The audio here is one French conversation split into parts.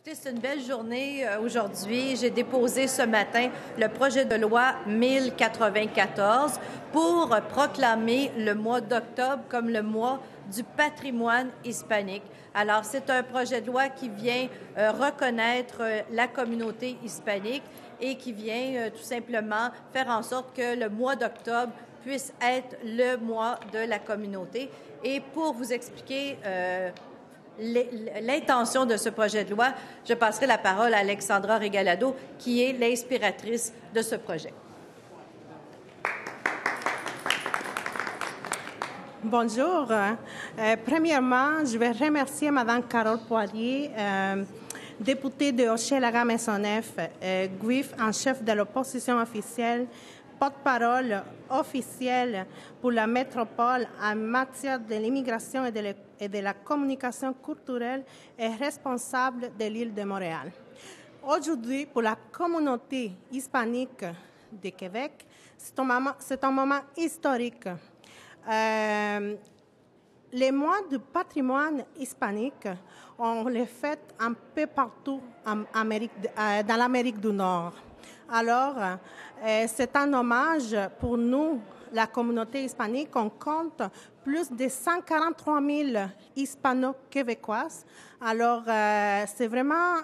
Écoutez, c'est une belle journée aujourd'hui. J'ai déposé ce matin le projet de loi 1094 pour proclamer le mois d'octobre comme le mois du patrimoine hispanique. Alors, c'est un projet de loi qui vient reconnaître la communauté hispanique et qui vient tout simplement faire en sorte que le mois d'octobre puisse être le mois de la communauté. Et pour vous expliquer l'intention de ce projet de loi, je passerai la parole à Alexandra Regalado, qui est l'inspiratrice de ce projet. Bonjour. Premièrement, je vais remercier Mme Carole Poirier, députée de Hochelaga-Maisonneuve, GUIF en chef de l'opposition officielle, porte-parole officielle pour la métropole en matière de l'immigration et de la communication culturelle et responsable de l'île de Montréal. Aujourd'hui, pour la communauté hispanique de Québec, c'est un moment historique. Les mois du patrimoine hispanique, on les fête un peu partout dans l'Amérique du Nord. Alors, c'est un hommage pour nous, la communauté hispanique. On compte plus de 143 000 hispano-québécoises. Alors, c'est vraiment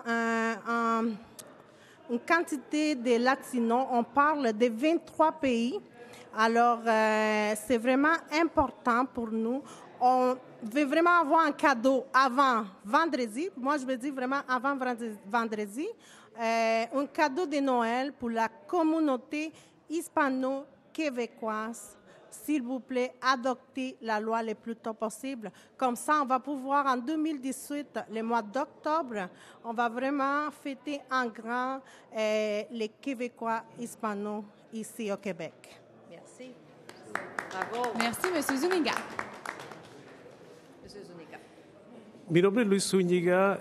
une quantité de latinos. On parle de 23 pays. Alors, c'est vraiment important pour nous. On veut vraiment avoir un cadeau avant vendredi. Moi, je veux dire vraiment avant vendredi. Un cadeau de Noël pour la communauté hispano-québécoise. S'il vous plaît, adoptez la loi le plus tôt possible. Comme ça, on va pouvoir, en 2018, le mois d'octobre, on va vraiment fêter en grand les Québécois hispanos ici au Québec. Merci. Bravo. Merci, M. Zúñiga. M. Zúñiga. Mi nombre es Luis Zúñiga.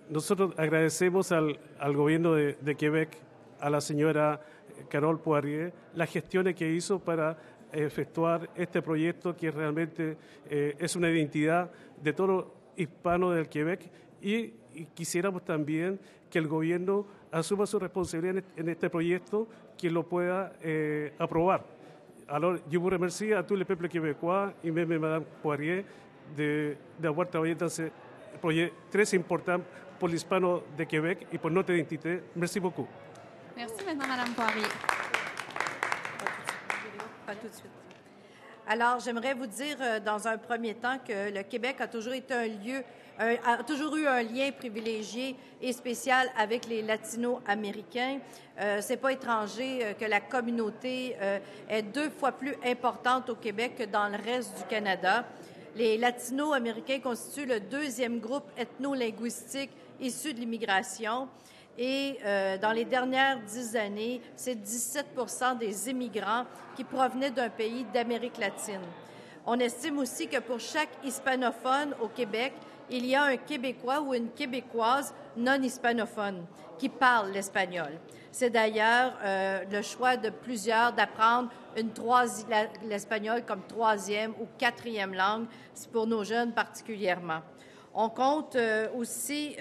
Nosotros agradecemos al gobierno de Quebec, a la señora Carole Poirier, las gestiones que hizo para efectuar este proyecto que realmente es una identidad de todos los hispanos del Quebec y quisiéramos también que el gobierno asuma su responsabilidad en este proyecto, que lo pueda aprobar. Alors, je vous remercie à tous les peuples québécois et même Mme Poirier d'avoir travaillé dans ce projet très important pour l'hispano de Québec et pour notre identité. Merci beaucoup. Merci maintenant, Mme Poirier. Pas tout de suite. Alors, j'aimerais vous dire dans un premier temps que le Québec a toujours été a toujours eu un lien privilégié et spécial avec les Latino-Américains. C'est pas étranger que la communauté est 2 fois plus importante au Québec que dans le reste du Canada. Les Latino-Américains constituent le 2e groupe ethno-linguistique issu de l'immigration. Et dans les dernières 10 années, c'est 17% des immigrants qui provenaient d'un pays d'Amérique latine. On estime aussi que pour chaque hispanophone au Québec, il y a un Québécois ou une Québécoise non hispanophone qui parle l'espagnol. C'est d'ailleurs le choix de plusieurs d'apprendre l'espagnol comme 3e ou 4e langue, c'est pour nos jeunes particulièrement. On compte aussi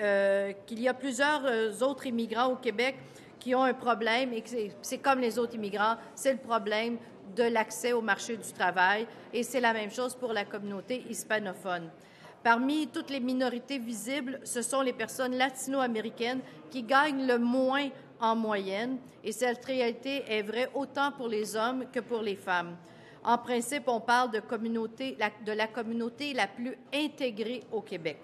qu'il y a plusieurs autres immigrants au Québec qui ont un problème, et c'est comme les autres immigrants, c'est le problème de l'accès au marché du travail, et c'est la même chose pour la communauté hispanophone. Parmi toutes les minorités visibles, ce sont les personnes latino-américaines qui gagnent le moins en moyenne, et cette réalité est vraie autant pour les hommes que pour les femmes. En principe, on parle de la communauté la plus intégrée au Québec.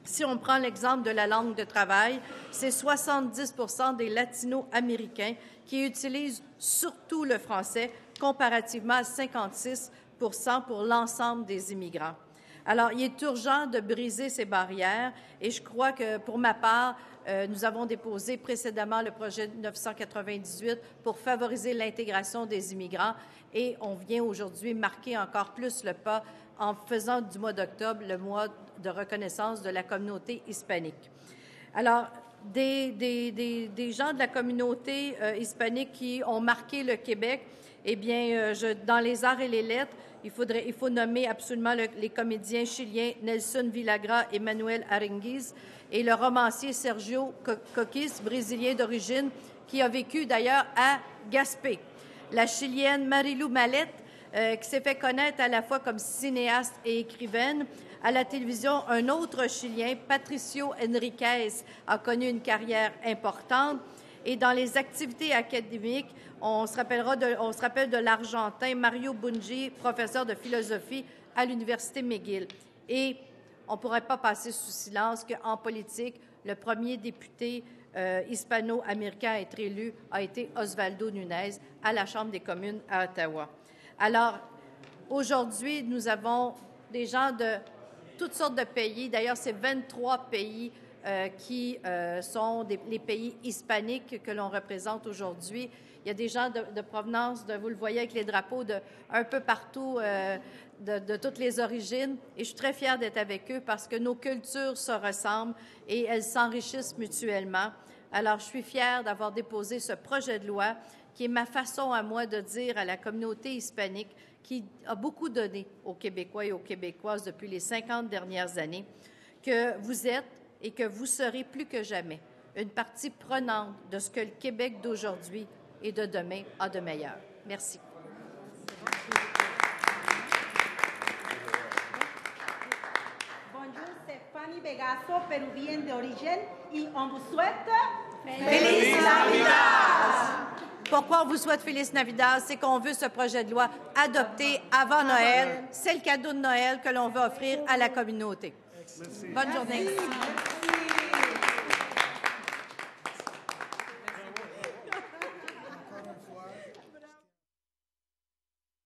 Si on prend l'exemple de la langue de travail, c'est 70% des Latino-Américains qui utilisent surtout le français, comparativement à 56% pour l'ensemble des immigrants. Alors, il est urgent de briser ces barrières et je crois que, pour ma part, nous avons déposé précédemment le projet 998 pour favoriser l'intégration des immigrants et on vient aujourd'hui marquer encore plus le pas en faisant du mois d'octobre le mois de reconnaissance de la communauté hispanique. Alors, des gens de la communauté hispanique qui ont marqué le Québec, Eh bien, dans les arts et les lettres, il faut nommer absolument les comédiens chiliens Nelson Villagra et Manuel Aranguiz et le romancier Sergio Coquis, brésilien d'origine, qui a vécu d'ailleurs à Gaspé. La chilienne Marilou Mallette, qui s'est fait connaître à la fois comme cinéaste et écrivaine. À la télévision, un autre Chilien, Patricio Enriquez, a connu une carrière importante. Et dans les activités académiques, on se rappelle de l'Argentin Mario Bungi, professeur de philosophie à l'Université McGill. Et on ne pourrait pas passer sous silence qu'en politique, le premier député hispano-américain à être élu a été Osvaldo Nunez à la Chambre des communes à Ottawa. Alors, aujourd'hui, nous avons des gens de toutes sortes de pays. D'ailleurs, c'est 23 pays qui sont les pays hispaniques que l'on représente aujourd'hui. Il y a des gens de provenance, vous le voyez avec les drapeaux, un peu partout, de toutes les origines. Et je suis très fière d'être avec eux parce que nos cultures se ressemblent et elles s'enrichissent mutuellement. Alors, je suis fière d'avoir déposé ce projet de loi qui est ma façon à moi de dire à la communauté hispanique qui a beaucoup donné aux Québécois et aux Québécoises depuis les 50 dernières années, que vous êtes et que vous serez plus que jamais une partie prenante de ce que le Québec d'aujourd'hui et de demain a de meilleur. Merci. Bonjour, c'est Fanny Vegaso, péruvienne d'origine, et on vous souhaite Feliz Navidad! Pourquoi on vous souhaite Feliz Navidad? C'est qu'on veut ce projet de loi adopté avant Noël. C'est le cadeau de Noël que l'on veut offrir à la communauté. Bonne journée. Merci.